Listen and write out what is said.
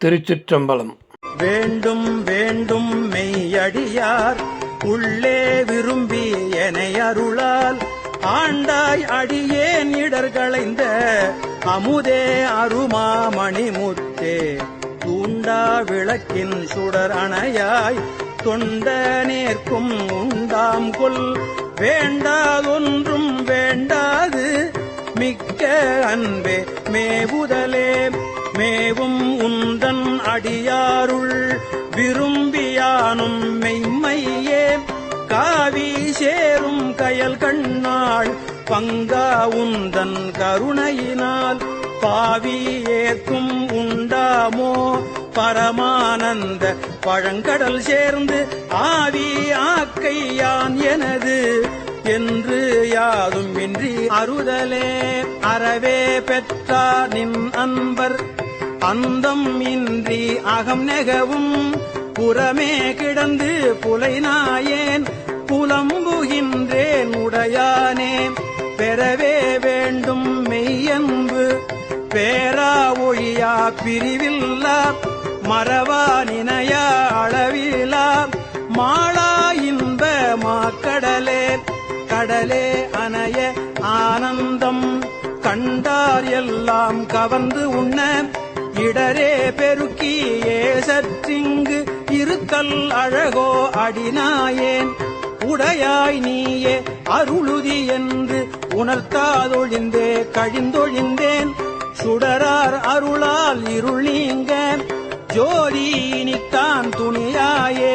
திருச்சிற்றம்பலம். வேண்டும் வேண்டும் மெய்யடியார் உள்ளே விரும்பி எனை அருளால் ஆண்டாய் அடியேன் இடர்களைந்த அமுதே அருமாமணிமுத்தே தூண்டா விளக்கின் சுடர் அணையாய் தொண்ட நேர்க்கும் உண்டாம் கொல் வேண்டாதொன்றும் வேண்டாது மிக்க அன்பே மேவுதலே மேவும் உந்தன் அடியாருள் விரும்பியானும் மெய்மையே காவி சேரும் கயல் கண்ணாள் பங்கா உந்தன் கருணையினால் பாவி ஏற்கும் உண்டாமோ பரமானந்த பழங்கடல் சேர்ந்து ஆவி ஆக்கையான் எனது என்று யாதும் இன்றி அறுதலே அறவே பெற்றார் நின் அன்பர் அந்தம் இன்றி அகம் நெகவும் புறமே கிடந்து புலைநாயேன் புலம்புகின்றேன் உடையானே பெறவே வேண்டும் மெய்யன்பு பேரா ஒழியா பிரிவில்லா மறவா நினையா அளவிலா மாளா இன்ப மாக்கடலே கடலே அணைய ஆனந்தம் கண்டார் எல்லாம் கவர்ந்து உண்ண இடரே பெருக்கி ஏசற்றிங்கு இருத்தல் அழகோ அடிநாயேன் உடையாய் நீயே அருளுதி என்று உணர்த்தாதொழிந்தே கழிந்தொழிந்தேன் சுடரார் அருளால் இருள் நீங்க ஜோதி இனித்தான் துணியாயே